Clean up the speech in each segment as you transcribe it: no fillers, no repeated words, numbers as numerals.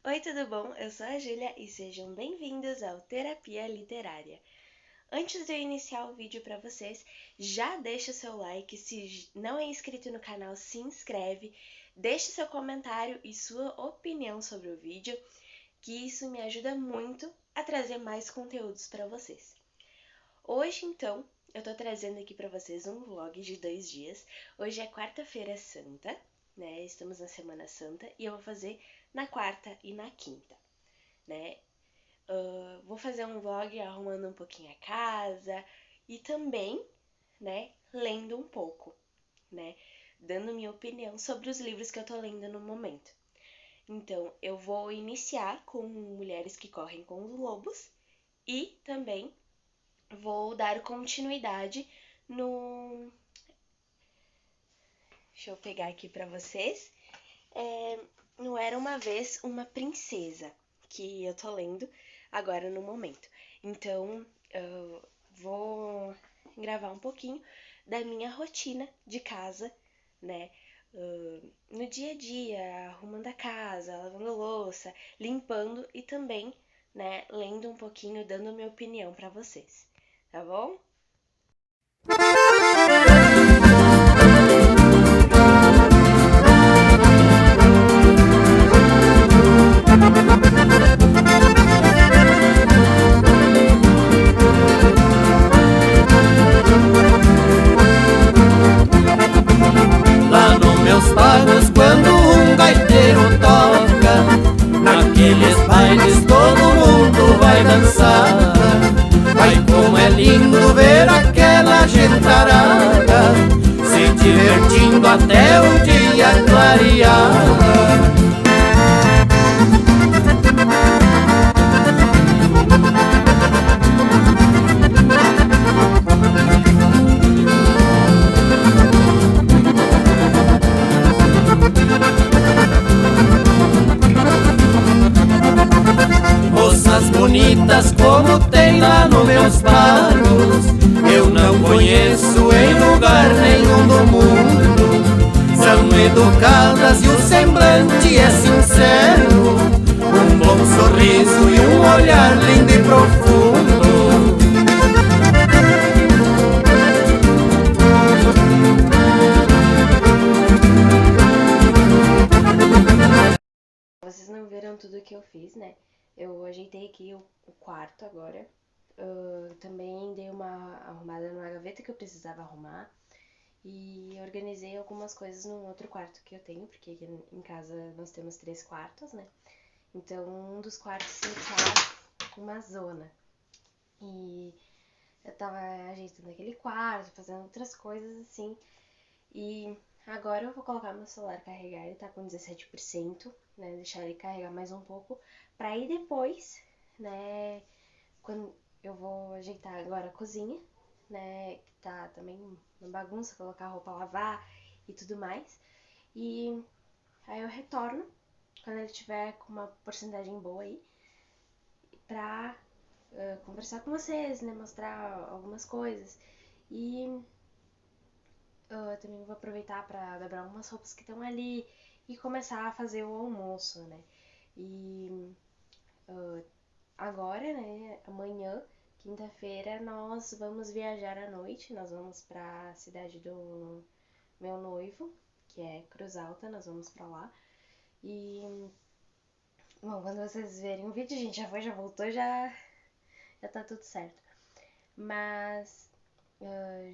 Oi, tudo bom? Eu sou a Júlia e sejam bem-vindos ao Terapia Literária. Antes de eu iniciar o vídeo para vocês, já deixa o seu like, se não é inscrito no canal, se inscreve, deixe seu comentário e sua opinião sobre o vídeo, que isso me ajuda muito a trazer mais conteúdos para vocês. Hoje, então, eu tô trazendo aqui para vocês um vlog de 2 dias. Hoje é quarta-feira santa, né? Estamos na Semana Santa e eu vou fazer na quarta e na quinta, né? Vou fazer um vlog arrumando um pouquinho a casa e também, né, lendo um pouco, né? Dando minha opinião sobre os livros que eu tô lendo no momento. Então, eu vou iniciar com Mulheres que Correm com os Lobos e também vou dar continuidade no... Deixa eu pegar aqui pra vocês. Não Era Uma Vez Uma Princesa, que eu tô lendo agora no momento. Então, eu vou gravar um pouquinho da minha rotina de casa, né? No dia a dia, arrumando a casa, lavando louça, limpando e também, né, lendo um pouquinho, dando minha opinião pra vocês, tá bom? Lá nos meus pagos, quando um gaiteiro toca, naqueles bailes todo mundo vai dançar. Ai, como é lindo ver aquela gentarada se divertindo até o dia clarear. Moças bonitas como tem lá nos meus pagos, eu não conheço em lugar nenhum do mundo. São educadas e o semblante é sincero, um bom sorriso e um olhar lindo e profundo. Vocês não viram tudo que eu fiz, né? Eu ajeitei aqui o quarto agora. Também dei uma arrumada numa gaveta que eu precisava arrumar. E organizei algumas coisas num outro quarto que eu tenho, porque aqui em casa nós temos 3 quartos, né? Então, um dos quartos tá uma zona. E eu tava ajeitando aquele quarto, fazendo outras coisas assim. E agora eu vou colocar meu celular carregar, ele tá com 17%, né? Deixar ele carregar mais um pouco, pra ir depois, né? Quando eu vou ajeitar agora a cozinha, né? Que tá também uma bagunça, colocar a roupa a lavar e tudo mais. E aí eu retorno quando ele tiver com uma porcentagem boa aí, pra conversar com vocês, né? Mostrar algumas coisas. E eu também vou aproveitar para dobrar algumas roupas que estão ali e começar a fazer o almoço, né? E agora, né, amanhã, quinta-feira, nós vamos viajar à noite, nós vamos para a cidade do meu noivo, que é Cruz Alta, nós vamos para lá. E, bom, quando vocês verem o vídeo, a gente já foi, já voltou, já tá tudo certo. Mas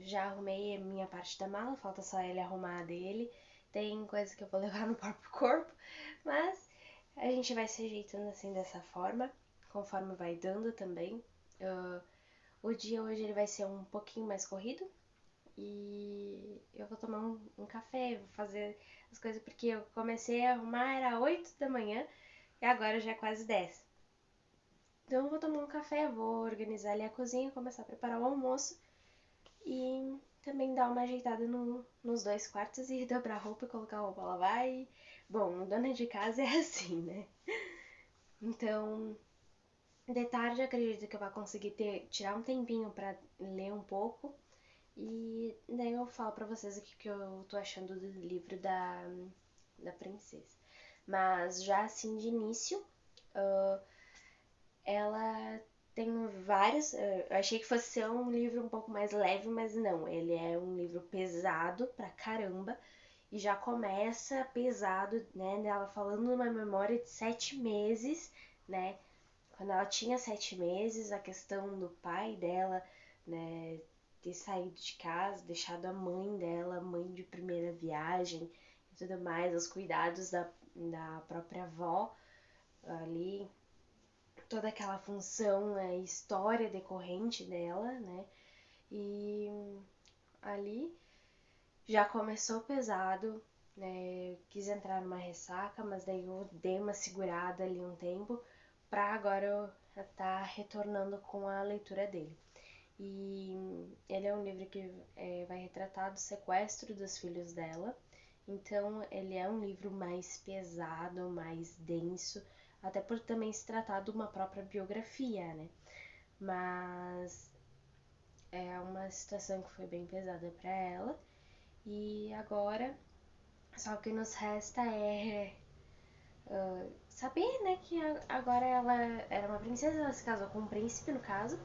já arrumei a minha parte da mala, falta só ele arrumar a dele. Tem coisa que eu vou levar no próprio corpo, mas a gente vai se ajeitando assim dessa forma, conforme vai dando também. O dia hoje ele vai ser um pouquinho mais corrido e eu vou tomar um café, vou fazer as coisas porque eu comecei a arrumar, era 8 da manhã e agora já é quase 10. Então eu vou tomar um café, vou organizar ali a cozinha, começar a preparar o almoço e também dar uma ajeitada nos 2 quartos e dobrar a roupa e colocar a roupa a lavar. E, bom, dona de casa é assim, né? Então, de tarde eu acredito que eu vou conseguir tirar um tempinho pra ler um pouco. E daí eu falo pra vocês o que eu tô achando do livro da princesa. Mas já assim de início, Ela tem vários. Eu achei que fosse ser um livro um pouco mais leve, mas não. Ele é um livro pesado pra caramba. E já começa pesado, né? Ela falando numa memória de 7 meses, né? Quando ela tinha 7 meses, a questão do pai dela, né? Ter saído de casa, deixado a mãe dela, mãe de primeira viagem e tudo mais, os cuidados da própria avó ali, toda aquela função, história decorrente dela, né? E ali já começou pesado, né? Eu quis entrar numa ressaca, mas daí eu dei uma segurada ali um tempo pra agora eu tá retornando com a leitura dele. E ele é um livro que vai retratar do sequestro dos filhos dela. Então ele é um livro mais pesado, mais denso, até por também se tratar de uma própria biografia, né? Mas é uma situação que foi bem pesada para ela. E agora, só o que nos resta é saber, né, que agora ela era uma princesa, ela se casou com um príncipe, no caso,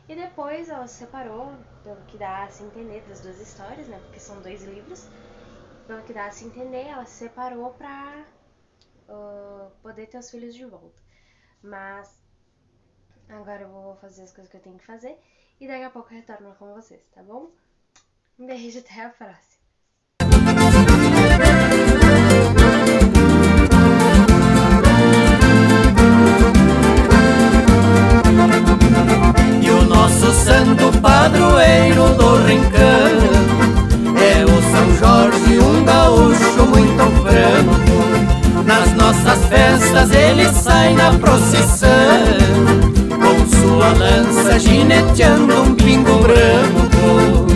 e depois ela se separou, pelo que dá a se entender das duas histórias, né, porque são 2 livros, pelo que dá a se entender, ela se separou pra poder ter os filhos de volta. Mas agora eu vou fazer as coisas que eu tenho que fazer e daqui a pouco eu retorno com vocês, tá bom? Um beijo, até a próxima. E o nosso santo padroeiro do rincão é o São Jorge, um gaúcho muito franco. Nas nossas festas ele sai na procissão, com sua lança gineteando um pingo branco.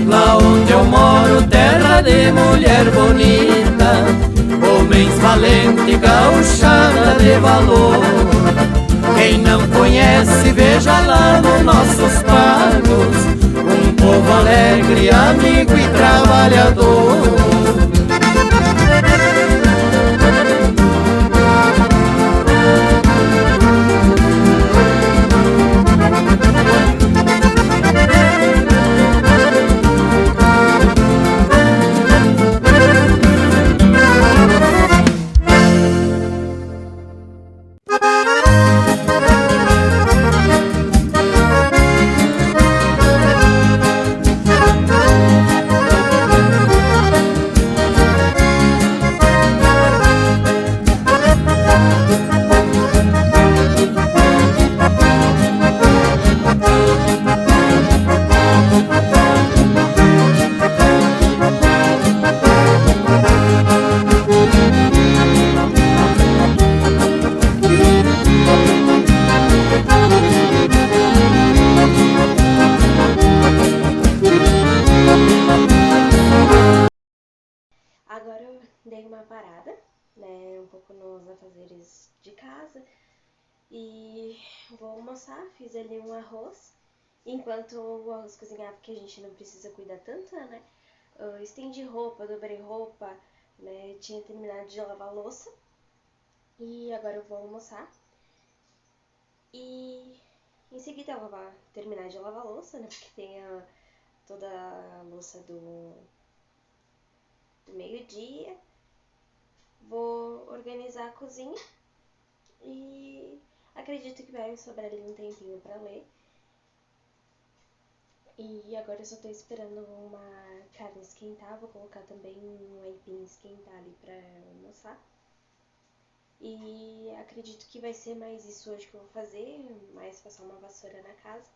Lá onde eu moro, terra de mulher bonita, homens valentes, gauchada de valor. Quem não conhece, veja lá nos nossos pagos, um povo alegre, amigo e trabalhador. Agora eu dei uma parada, né, um pouco nos afazeres de casa e vou almoçar, fiz ali um arroz. Enquanto o arroz cozinhava, porque a gente não precisa cuidar tanto, né? Eu estendi roupa, dobrei roupa, né? Tinha terminado de lavar a louça. E agora eu vou almoçar. E em seguida eu vou terminar de lavar a louça, né? Porque tem toda a louça do meio-dia. Vou organizar a cozinha e acredito que vai sobrar ali um tempinho pra ler. E agora eu só tô esperando uma carne esquentar, vou colocar também um aipim esquentar ali pra almoçar. E acredito que vai ser mais isso hoje que eu vou fazer, mais passar uma vassoura na casa.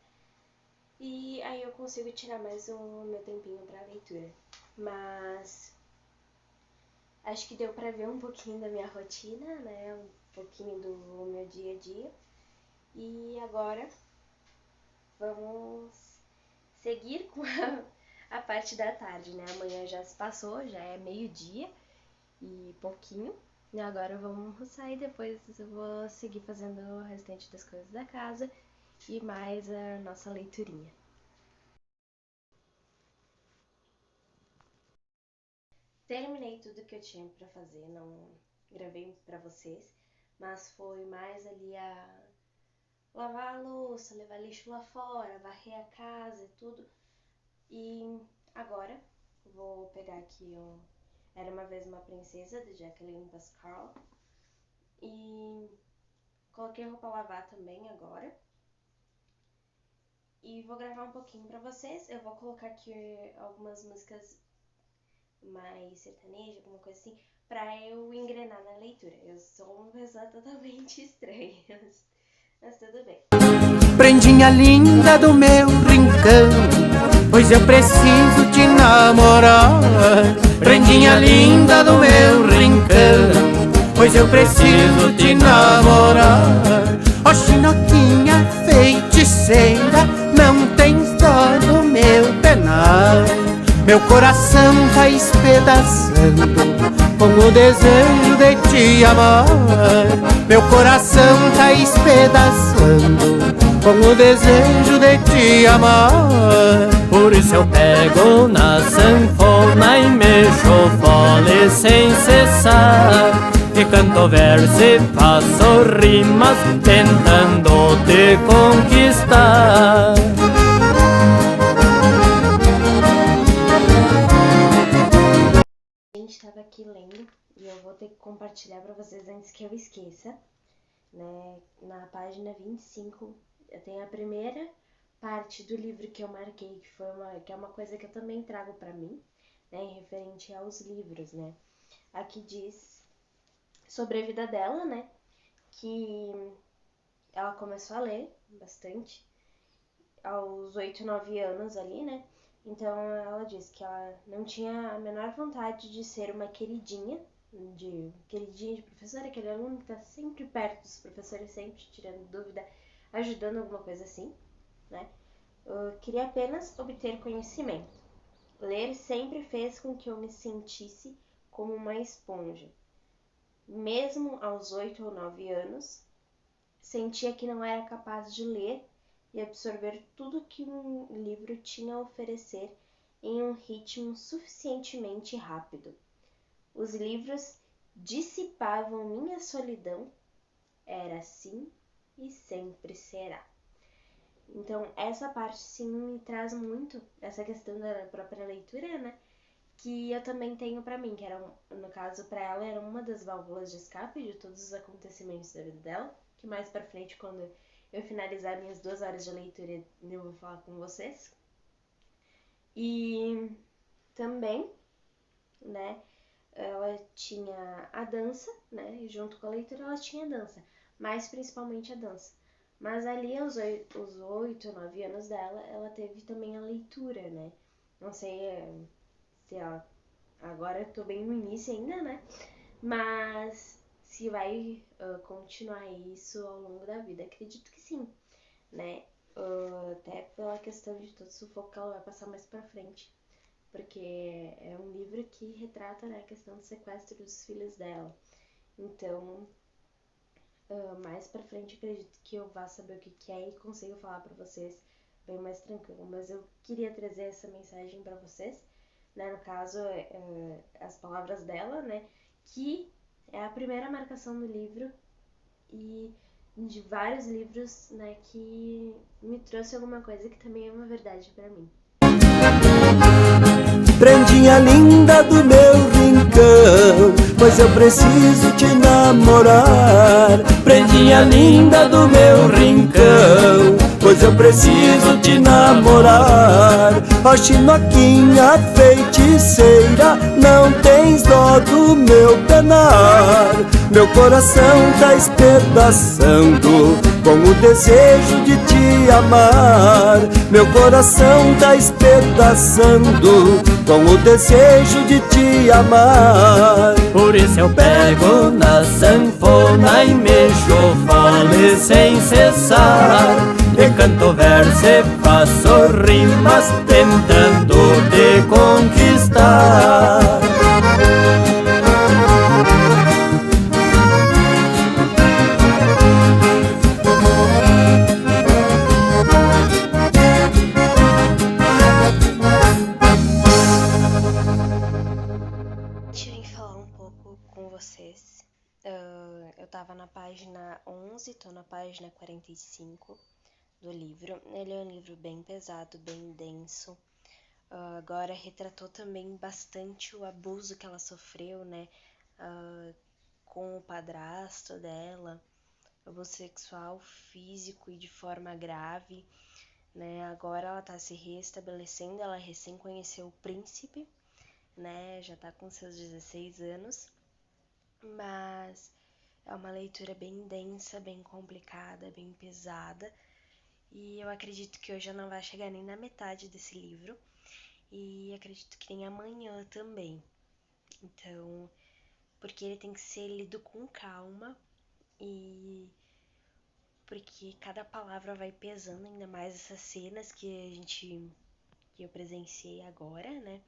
E aí eu consigo tirar mais o meu tempinho pra leitura. Mas acho que deu pra ver um pouquinho da minha rotina, né? Um pouquinho do meu dia a dia. E agora vamos seguir com a parte da tarde, né? Amanhã já se passou, já é meio-dia e pouquinho. E agora vamos sair, depois eu vou seguir fazendo o restante das coisas da casa e mais a nossa leiturinha. Terminei tudo que eu tinha pra fazer, não gravei pra vocês, mas foi mais ali a lavar a louça, levar lixo lá fora, varrer a casa e tudo. E agora vou pegar aqui Era Uma Vez Uma Princesa, de Jacqueline Pascal, e coloquei a roupa a lavar também agora. E vou gravar um pouquinho pra vocês. Eu vou colocar aqui algumas músicas mais sertanejas, alguma coisa assim, pra eu engrenar na leitura. Eu sou uma pessoa totalmente estranha, mas tudo bem. Prendinha linda do meu rincão, pois eu preciso te namorar. Prendinha linda do meu rincão, pois eu preciso te namorar. Ó chinoquinha feiticeira, não tens dó do meu penar. Meu coração tá espedaçando com o desejo de te amar. Meu coração tá espedaçando com o desejo de te amar. Por isso eu pego na sanfona e mexo fole sem cessar, e canto verso e faço rimas tentando te conquistar. A gente estava aqui lendo e eu vou ter que compartilhar para vocês antes que eu esqueça, né? Na página 25 tem a primeira parte do livro que eu marquei, que é uma coisa que eu também trago para mim, né, referente aos livros, né? Aqui diz sobre a vida dela, né, que ela começou a ler bastante aos 8, 9 anos ali, né? Então ela diz que ela não tinha a menor vontade de ser uma queridinha de professora, aquele aluno que tá sempre perto dos professores, sempre tirando dúvida, ajudando alguma coisa assim, né? Eu queria apenas obter conhecimento. Ler sempre fez com que eu me sentisse como uma esponja. Mesmo aos 8 ou 9 anos, sentia que não era capaz de ler e absorver tudo que um livro tinha a oferecer em um ritmo suficientemente rápido. Os livros dissipavam minha solidão, era assim e sempre será. Então, essa parte sim me traz muito essa questão da própria leitura, né? Que eu também tenho pra mim, que era, no caso, pra ela, era uma das válvulas de escape de todos os acontecimentos da vida dela, que mais pra frente, quando eu finalizar minhas 2 horas de leitura, eu vou falar com vocês. E também, né, ela tinha a dança, né, e junto com a leitura ela tinha a dança, mas principalmente a dança. Mas ali, aos 8, 9 anos dela, ela teve também a leitura, né? Não sei se ela... Agora eu tô bem no início ainda, né? Mas se vai continuar isso ao longo da vida, acredito que sim, né? Até pela questão de todo o sufoco que ela vai passar mais pra frente. Porque é um livro que retrata, né, a questão do sequestro dos filhos dela. Então, mais pra frente acredito que eu vá saber o que é e consigo falar pra vocês bem mais tranquilo. Mas eu queria trazer essa mensagem pra vocês, né, no caso, as palavras dela, né, que é a primeira marcação do livro e de vários livros, né, que me trouxe alguma coisa que também é uma verdade pra mim. Prendinha linda do meu rincão, pois eu preciso te namorar. Prendinha linda do meu rincão, pois eu preciso te namorar. Ó chinoquinha feiticeira, não tens dó do meu penar. Meu coração tá espedaçando com o desejo de te amar. Meu coração tá espedaçando com o desejo de te amar. Por isso eu pego na sanfona e mexo fole sem cessar, e canto verso e faço rimas tentando te conquistar. pouco com vocês. Eu tava na página 11, tô na página 45 do livro. Ele é um livro bem pesado, bem denso. Agora retratou também bastante o abuso que ela sofreu, né? Com o padrasto dela, abuso sexual, físico e de forma grave, né? Agora ela tá se reestabelecendo, ela recém conheceu o príncipe, né? Já tá com seus 16 anos, mas é uma leitura bem densa, bem complicada, bem pesada, e eu acredito que hoje eu não vai chegar nem na metade desse livro, e acredito que nem amanhã também. Então, porque ele tem que ser lido com calma, e porque cada palavra vai pesando, ainda mais essas cenas que eu presenciei agora, né?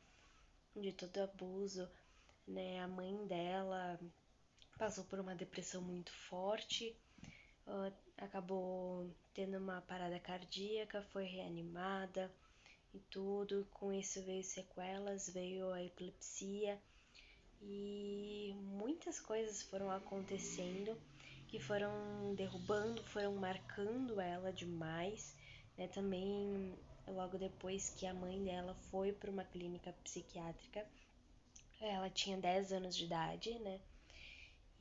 De todo abuso, né? A mãe dela passou por uma depressão muito forte, acabou tendo uma parada cardíaca, foi reanimada e tudo. Com isso veio sequelas, veio a epilepsia e muitas coisas foram acontecendo que foram derrubando, foram marcando ela demais, né? Também logo depois que a mãe dela foi para uma clínica psiquiátrica, ela tinha 10 anos de idade, né?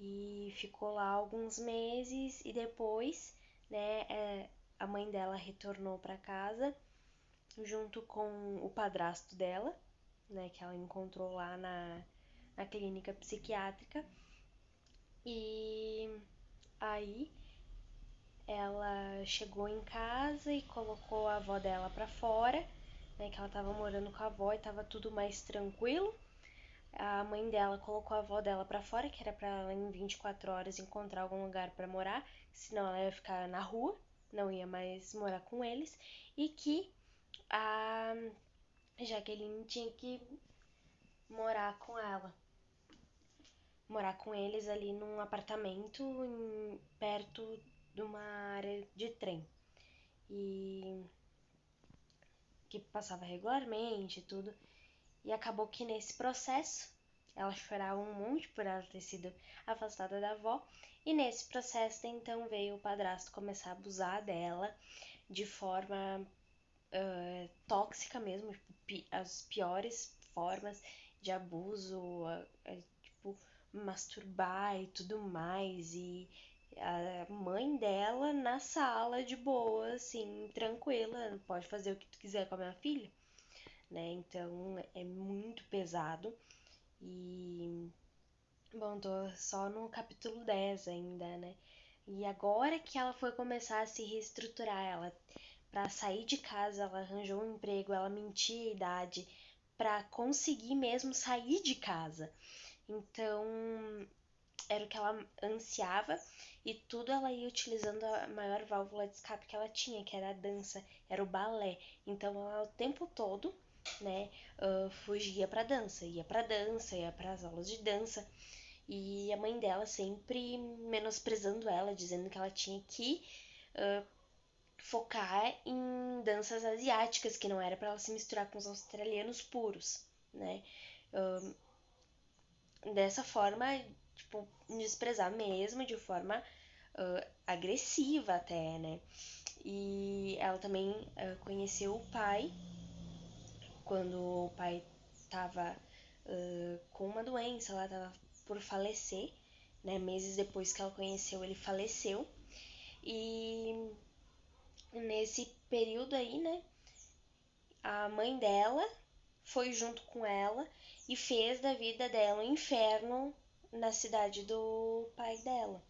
E ficou lá alguns meses e depois, né, a mãe dela retornou para casa junto com o padrasto dela, né, que ela encontrou lá na clínica psiquiátrica. E aí ela chegou em casa e colocou a avó dela para fora, né, que ela tava morando com a avó e tava tudo mais tranquilo. A mãe dela colocou a avó dela pra fora, que era pra ela em 24 horas encontrar algum lugar pra morar, senão ela ia ficar na rua, não ia mais morar com eles, e que a Jaqueline tinha que morar com ela, morar com eles ali num apartamento perto de uma área de trem, e que passava regularmente e tudo. E acabou que nesse processo ela chorava um monte por ela ter sido afastada da avó. E nesse processo, então, veio o padrasto começar a abusar dela de forma tóxica mesmo, tipo, as piores formas de abuso, tipo, masturbar e tudo mais. E a mãe dela na sala de boa, assim, tranquila, pode fazer o que tu quiser com a minha filha, né? Então é muito pesado. E bom, tô só no capítulo 10 ainda, né? E agora que ela foi começar a se reestruturar, ela para sair de casa, ela arranjou um emprego, ela mentia a idade para conseguir mesmo sair de casa. Então, era o que ela ansiava e tudo ela ia utilizando a maior válvula de escape que ela tinha, que era a dança, era o balé. Então, ela o tempo todo, né, fugia pra dança, ia para as aulas de dança. E a mãe dela sempre menosprezando ela, dizendo que ela tinha que focar em danças asiáticas, que não era para ela se misturar com os australianos puros, né? Dessa forma, tipo, desprezar mesmo, de forma agressiva até, né? E ela também conheceu o pai, quando o pai tava com uma doença, ela tava por falecer, né? Meses depois que ela conheceu, ele faleceu. E nesse período aí, né, a mãe dela foi junto com ela e fez da vida dela um inferno na cidade do pai dela.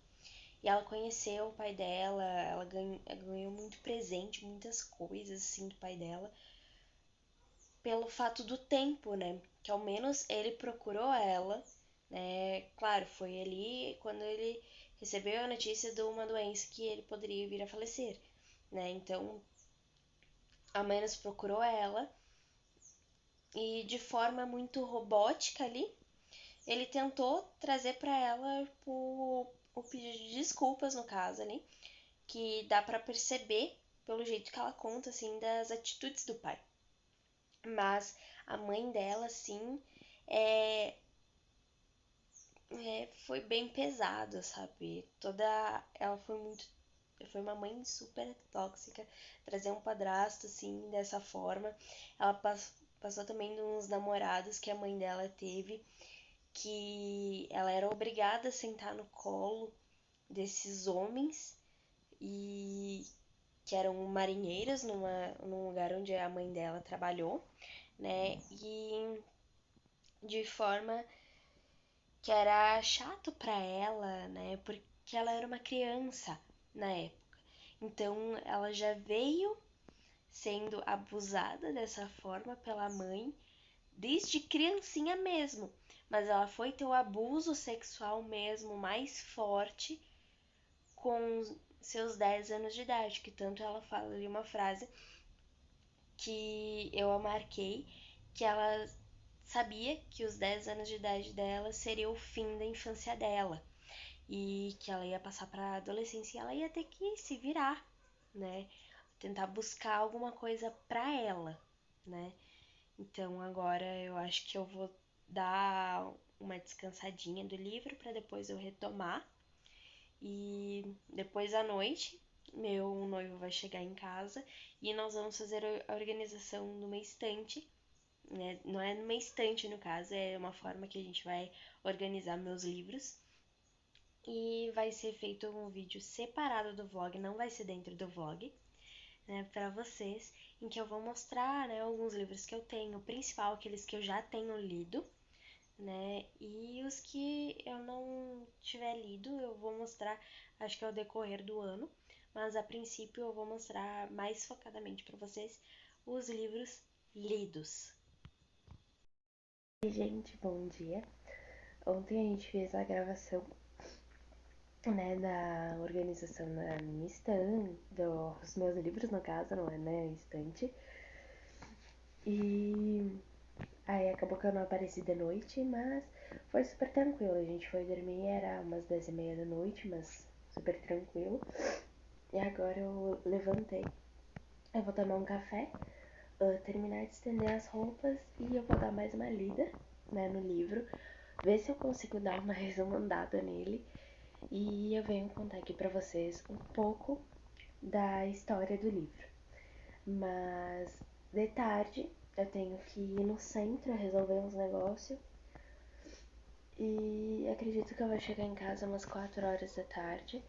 E ela conheceu o pai dela, ela ganhou muito presente, muitas coisas assim do pai dela, pelo fato do tempo, né? Que ao menos ele procurou ela, né? Claro, foi ali quando ele recebeu a notícia de uma doença que ele poderia vir a falecer, né? Então, ao menos procurou ela e de forma muito robótica ali, ele tentou trazer para ela o pedido de desculpas, no caso ali, que dá para perceber pelo jeito que ela conta, assim, das atitudes do pai. Mas a mãe dela, assim, foi bem pesado, sabe? Ela foi uma mãe super tóxica, trazer um padrasto assim, dessa forma. Ela passou também uns namorados que a mãe dela teve, que ela era obrigada a sentar no colo desses homens e que eram marinheiros num lugar onde a mãe dela trabalhou, né? E de forma que era chato pra ela, né? Porque ela era uma criança na época. Então ela já veio sendo abusada dessa forma pela mãe desde criancinha mesmo. Mas ela foi ter o abuso sexual mesmo mais forte com seus 10 anos de idade, que tanto ela fala ali uma frase que eu a marquei, que ela sabia que os 10 anos de idade dela seria o fim da infância dela e que ela ia passar para adolescência e ela ia ter que se virar, né? Tentar buscar alguma coisa para ela, né? Então agora eu acho que eu vou dar uma descansadinha do livro para depois eu retomar. E depois à noite, meu noivo vai chegar em casa e nós vamos fazer a organização numa estante, né? Não é numa estante no caso, é uma forma que a gente vai organizar meus livros. E vai ser feito um vídeo separado do vlog, não vai ser dentro do vlog, né, para vocês, em que eu vou mostrar, né, alguns livros que eu tenho, o principal, aqueles que eu já tenho lido, né, e os que eu não tiver lido, eu vou mostrar, acho que ao decorrer do ano, mas a princípio eu vou mostrar mais focadamente para vocês os livros lidos. Oi, gente, bom dia. Ontem a gente fez a gravação, né, da organização da minha estante, dos meus livros no caso, não é, né, estante. E aí acabou que eu não apareci de noite, mas foi super tranquilo. A gente foi dormir, era umas 10h30 da noite, mas super tranquilo. E agora eu levantei, eu vou tomar um café, terminar de estender as roupas e eu vou dar mais uma lida, né, no livro, ver se eu consigo dar mais uma andada nele. E eu venho contar aqui pra vocês um pouco da história do livro. Mas de tarde eu tenho que ir no centro resolver uns negócios. E acredito que eu vou chegar em casa umas 4 horas da tarde.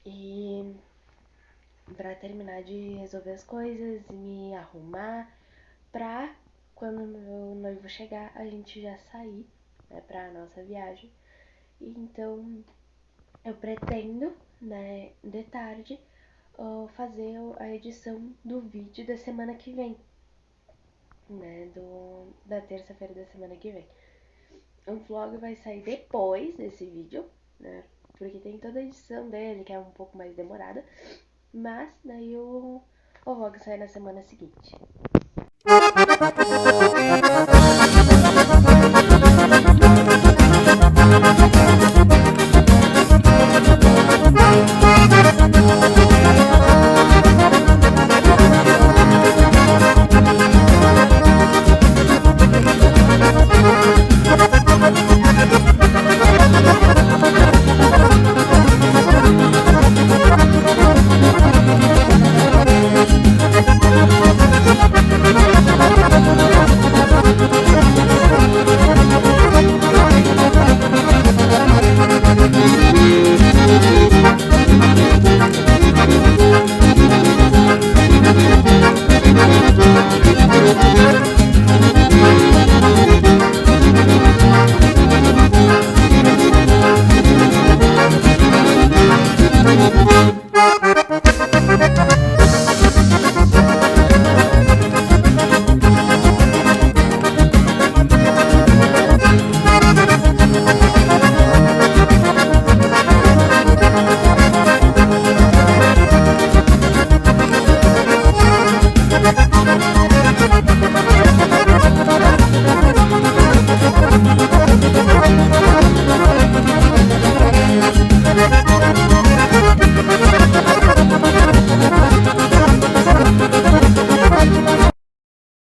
E pra terminar de resolver as coisas e me arrumar pra quando meu noivo chegar a gente já sair, né, pra nossa viagem. E então eu pretendo, né, de tarde, fazer a edição do vídeo da semana que vem, né, da terça-feira da semana que vem. O vlog vai sair depois desse vídeo, né, porque tem toda a edição dele, que é um pouco mais demorada, mas daí o vlog sai na semana seguinte.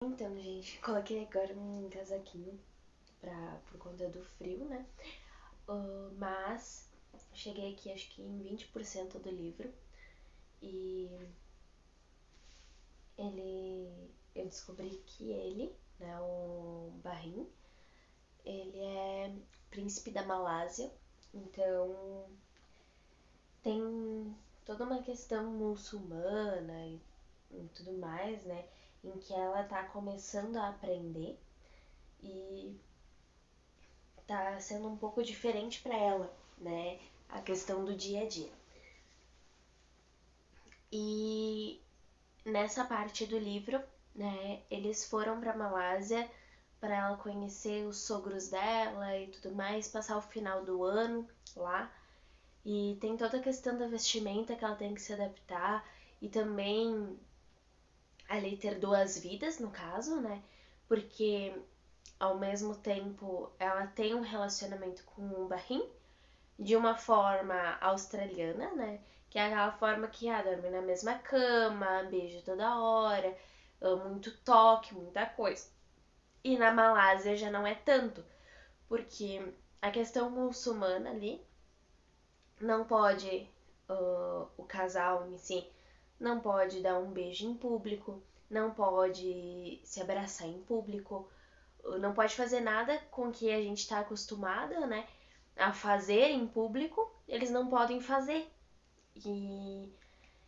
Então, gente, coloquei agora um casaquinho por conta do frio, né? mas cheguei aqui acho que em 20% do livro e eu descobri que ele, né, o Bahrim, ele é príncipe da Malásia, então tem toda uma questão muçulmana e tudo mais, né, em que ela tá começando a aprender e tá sendo um pouco diferente para ela, né, a questão do dia a dia. E nessa parte do livro, né, eles foram para Malásia para ela conhecer os sogros dela e tudo mais, passar o final do ano lá. E tem toda a questão da vestimenta que ela tem que se adaptar e também ali ter 2 vidas, no caso, né? Porque ao mesmo tempo ela tem um relacionamento com o Bahrim de uma forma australiana, né? Que é aquela forma que dorme na mesma cama, beijo toda hora, muito toque, muita coisa. E na Malásia já não é tanto, porque a questão muçulmana ali não pode, o casal em si, não pode dar um beijo em público, não pode se abraçar em público, não pode fazer nada com que a gente está acostumada, né, a fazer em público, eles não podem fazer. E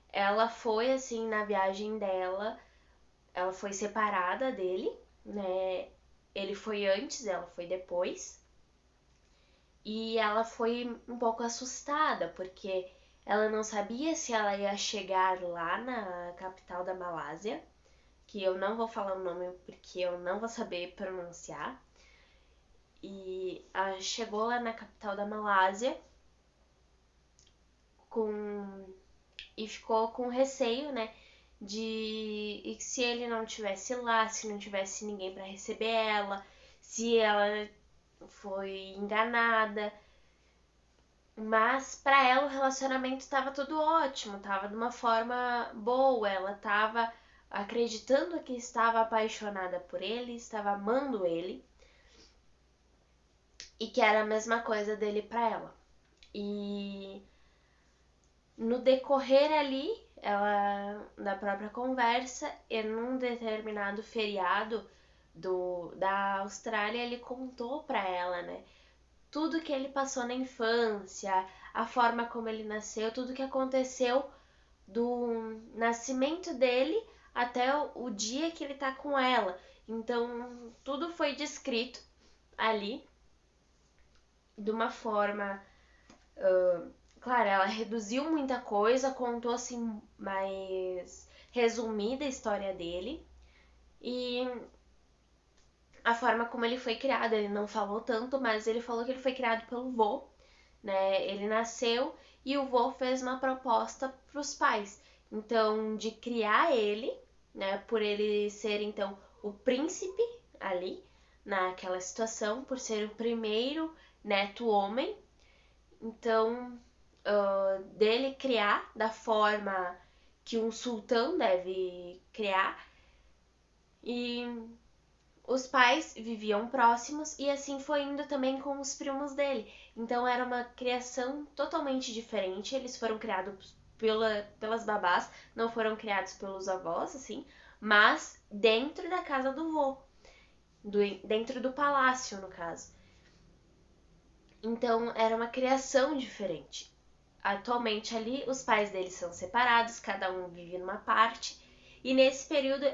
ela foi assim na viagem dela, ela foi separada dele, né? Ele foi antes, ela foi depois. E ela foi um pouco assustada, porque ela não sabia se ela ia chegar lá na capital da Malásia, que eu não vou falar o nome porque eu não vou saber pronunciar. E ela chegou lá na capital da Malásia e ficou com receio, né, de se ele não tivesse lá, se não tivesse ninguém para receber ela, se ela foi enganada. Mas para ela o relacionamento estava tudo ótimo, estava de uma forma boa, ela estava acreditando que estava apaixonada por ele, estava amando ele e que era a mesma coisa dele para ela. E no decorrer ali, da própria conversa, e num determinado feriado da Austrália, ele contou para ela, né, tudo que ele passou na infância, a forma como ele nasceu, tudo que aconteceu do nascimento dele até o dia que ele tá com ela. Então, tudo foi descrito ali de uma forma. Claro, ela reduziu muita coisa, contou assim mais resumida a história dele. E a forma como ele foi criado, ele não falou tanto, mas ele falou que ele foi criado pelo vô, né? Ele nasceu e o vô fez uma proposta para os pais, então de criar ele, né? Por ele ser então o príncipe ali naquela situação, por ser o primeiro neto homem, então dele criar da forma que um sultão deve criar. E os pais viviam próximos e assim foi indo também com os primos dele. Então era uma criação totalmente diferente. Eles foram criados pelas babás, não foram criados pelos avós, assim, mas dentro da casa do vô, dentro do palácio, no caso. Então era uma criação diferente. Atualmente ali os pais deles são separados, cada um vive numa parte. E nesse período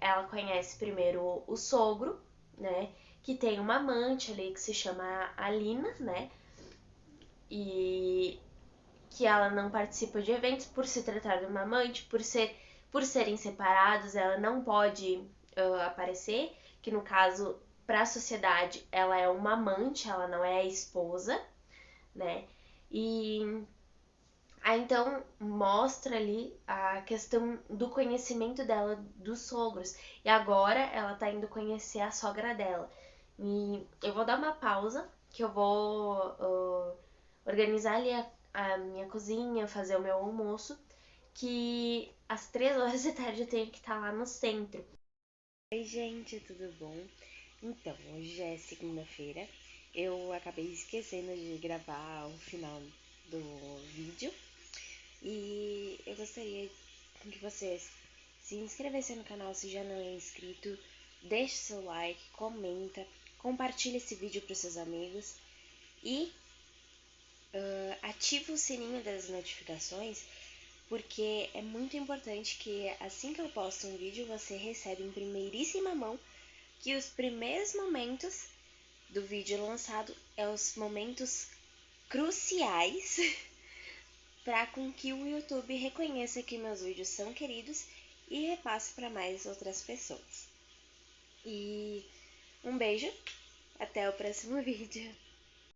ela conhece primeiro o sogro, né? Que tem uma amante ali que se chama Alina, né? E que ela não participa de eventos por se tratar de uma amante, por serem separados, ela não pode aparecer, que no caso, para a sociedade, ela é uma amante, ela não é a esposa, né? E aí então mostra ali a questão do conhecimento dela dos sogros. E agora ela tá indo conhecer a sogra dela. E eu vou dar uma pausa, que eu vou organizar ali a minha cozinha, fazer o meu almoço, que às 3 horas da tarde eu tenho que estar lá no centro. Oi gente, tudo bom? Então, hoje já é segunda-feira eu acabei esquecendo de gravar o final do vídeo. E eu gostaria que vocês se inscrevessem no canal se já não é inscrito, deixe seu like, comenta, compartilhe esse vídeo para os seus amigos e ative o sininho das notificações, porque é muito importante que assim que eu posto um vídeo, você recebe em primeiríssima mão que os primeiros momentos do vídeo lançado é os momentos cruciais para com que o YouTube reconheça que meus vídeos são queridos e repasse para mais outras pessoas. E um beijo, até o próximo vídeo.